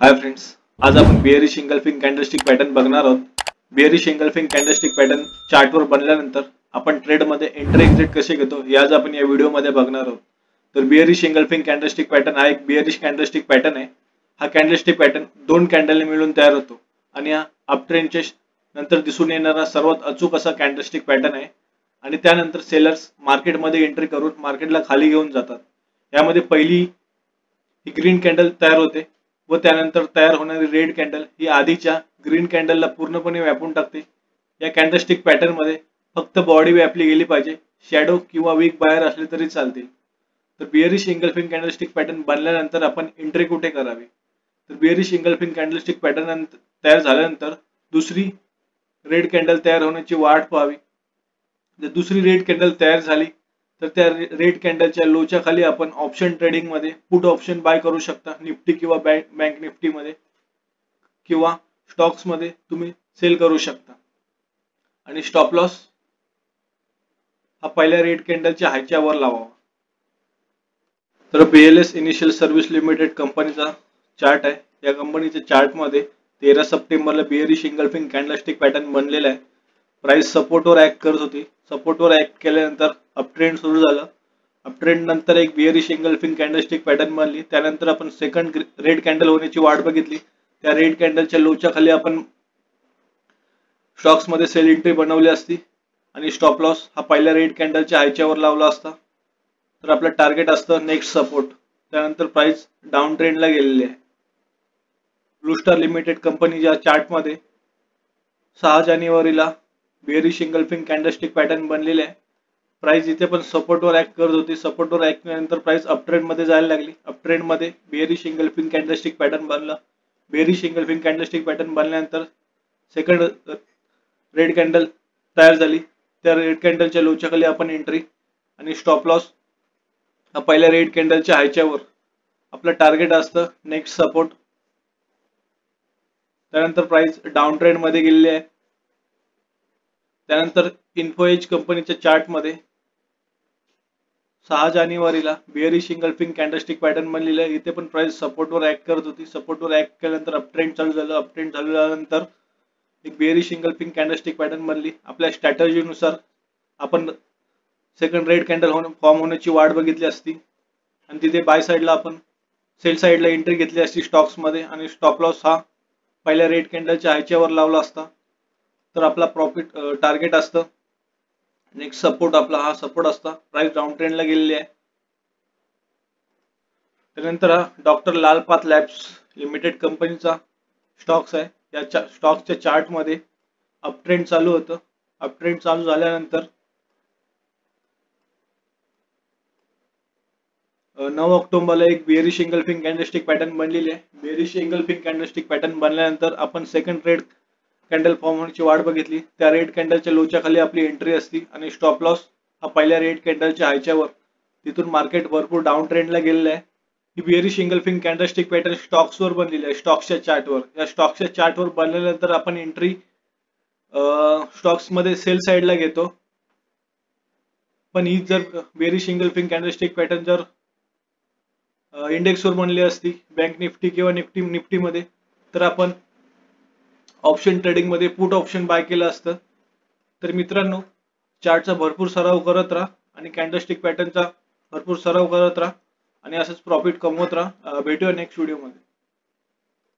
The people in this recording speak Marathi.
हाय फ्रेंड्स, आज आपण बियरिश इंगल्फिंग कॅन्डलस्टिक पॅटर्न बघणार आहोत. बियरिश इंगल्फिंग कॅन्डलस्टिक पॅटर्न चार्टवर बनल्यानंतर आपण ट्रेडमध्ये एंट्री एक्झिट कसे घेतो हे आज आपण या व्हिडिओमध्ये बघणार आहोत. तर बियरिश इंगल्फिंग कॅन्डलस्टिक पॅटर्न हा एक बियरिश कॅन्डलस्टिक पॅटर्न आहे. हा कॅन्डलस्टिक पॅटर्न दोन कॅन्डलने मिळून तयार होतो आणि हा अपट्रेंडच्या नंतर दिसून येणारा सर्वात अचूक असा कॅन्डलस्टिक पॅटर्न आहे. आणि त्यानंतर सेलर्स मार्केटमध्ये एंट्री करून मार्केटला खाली घेऊन जातात. यामध्ये पहिली ही ग्रीन कॅन्डल तयार होते व त्यानंतर तयार होणारी रेड कॅन्डल ही आधीच्या ग्रीन कॅन्डलला पूर्णपणे व्यापून टाकते. या कॅन्डलस्टिक पॅटर्न मध्ये फक्त बॉडी व्यापली गेली पाहिजे, शॅडो किंवा वीक बाहेर असले तरी चालतील. तर बियरिश इंगल्फिंग कॅन्डलस्टिक पॅटर्न बनल्यानंतर आपण एंट्री कुठे करावी? तर बियरिश इंगल्फिंग कॅन्डलस्टिक पॅटर्न तयार झाल्यानंतर दुसरी रेड कॅन्डल तयार होण्याची वाट पाहावी. जर दुसरी रेड कॅन्डल तयार झाली तर त्या रेड कॅन्डलच्या लोच्या खाली आपण ऑप्शन ट्रेडिंग मध्ये पुट ऑप्शन बाय करू शकता. निफ्टी किंवा बँक निफ्टी मध्ये किंवा स्टॉक्स मध्ये तुम्ही सेल करू शकता. आणि स्टॉप लॉस हा पहिल्या रेड कॅन्डलच्या हायच्या वर लावावा. तर BLS इनिशियल सर्व्हिस लिमिटेड कंपनीचा चार्ट आहे. या कंपनीच्या चार्ट मध्ये 13 सप्टेंबरला बियरिश इंगल्फिंग कॅन्डलस्टिक पॅटर्न बनलेला आहे. प्राइस सपोर्टवर ऍक्ट करत होती. सपोर्टवर ऍक्ट केल्यानंतर अपट्रेंड सुरू झालं. अपट्रेंड नंतर एक बियरिश इंगल्फिंग कॅन्डलस्टिक पॅटर्न बनली. त्यानंतर आपण सेकंड रेड कॅन्डल होण्याची वाट बघितली. त्या रेड कॅन्डलच्या लोच्या खाली आपण स्टॉक्स मध्ये सेल एंट्री बनवली असती आणि स्टॉप लॉस हा पहिल्या रेड कॅन्डलच्या हायच्या वर लावला असता. तर आपलं टार्गेट असतं नेक्स्ट सपोर्ट. त्यानंतर प्राइस डाऊन ट्रेंडला गेलेली आहे. ब्लू स्टार लिमिटेड कंपनीच्या चार्ट मध्ये 6 जानेवारीला बियरिश इंगल्फिंग कॅन्डलस्टिक पॅटर्न बनलेले आहे. प्राइस इथे पण सपोर्टवर ऍक्ट करत होती. सपोर्टवर ऍक्ट केल्यानंतर प्राइस अपट्रेंड मध्ये जायला लागली. अपट्रेंड मध्ये बियरिश इंगल्फिंग कॅन्डलस्टिक पॅटर्न बनला. बियरिश इंगल्फिंग कॅन्डलस्टिक पॅटर्न बनल्यानंतर सेकंड रेड कॅन्डल तयार झाली. त्या रेड कॅन्डलच्या लोच्या खाली आपण एंट्री आणि स्टॉप लॉस हा पहिल्या रेड कॅन्डलच्या हायच्या वर. आपलं टार्गेट असतं नेक्स्ट सपोर्ट. त्यानंतर प्राइस डाऊन ट्रेंड मध्ये गेलेली आहे. त्यानंतर इन्फो एज कंपनीच्या चार्ट मध्ये 6 जानेवारीला बियरिश इंगल्फिंग कॅन्डलस्टिक पॅटर्न बनलेलं आहे. इथे पण प्राइस सपोर्टवर ऍक्ट करत होती. सपोर्टवर ऍक्ट केल्यानंतर अपट्रेंड चालू झालं. अपट्रेंड चालू झाल्यानंतर एक बियरिश इंगल्फिंग कॅन्डलस्टिक पॅटर्न बनली. आपल्या स्ट्रॅटेजीनुसार आपण सेकंड रेड कॅन्डल फॉर्म होण्याची वाट बघितली असती आणि तिथे बाय साईडला आपण सेल साईडला एंट्री घेतली असती स्टॉक्स मध्ये आणि स्टॉप लॉस हा पहिल्या रेड कॅन्डलच्या हायच्या वर लावला असता. तर आपला प्रॉफिट टार्गेट असतं नेक्स्ट सपोर्ट. आपला हा सपोर्ट असता. प्राइस डाऊन ट्रेंडला गेलेली आहे. त्यानंतर हा डॉक्टर लालपाथ लॅब्स लिमिटेड कंपनीचा स्टॉक्स आहे. या स्टॉक्सच्या चार्ट मध्ये अपट्रेंड चालू होतं. अपट्रेंड चालू झाल्यानंतर 9 ऑक्टोबरला एक बियरिश इंगल्फिंग कॅन्डलस्टिक पॅटर्न बनलेली आहे. बियरिश इंगल्फिंग कॅन्डलस्टिक पॅटर्न बनल्यानंतर आपण सेकंड रेड कॅन्डल फॉर्म होण्याची वाट बघितली. त्या रेड कॅन्डलच्या लोच्या खाली आपली एंट्री असती आणि स्टॉप लॉस हा पहिल्या रेड कॅन्डलच्या हायच्या वर. तिथून मार्केट भरपूर डाऊन ट्रेंडला गेलेलं आहे. ही बियरिश इंगल्फिंग कॅन्डलस्टिक पॅटर्न स्टॉक्सवर बनलेली आहे. स्टॉक्सच्या चार्टवर. या स्टॉक्सच्या चार्टवर बनल्यानंतर आपण एंट्री स्टॉक्स मध्ये सेल साईडला घेतो. पण ही जर बियरिश इंगल्फिंग कॅन्डलस्टिक पॅटर्न जर इंडेक्सवर बनली असती बँक निफ्टी किंवा निफ्टी मध्ये तर आपण ऑप्शन ट्रेडिंग मध्ये पुट ऑप्शन बाय केलं असतं. तर मित्रांनो, चार्टचा भरपूर सराव करत राहा आणि कॅन्डलस्टिक पॅटर्नचा भरपूर सराव करत राहा आणि असंच प्रॉफिट कमवत राहा. भेटूया नेक्स्ट व्हिडिओ मध्ये.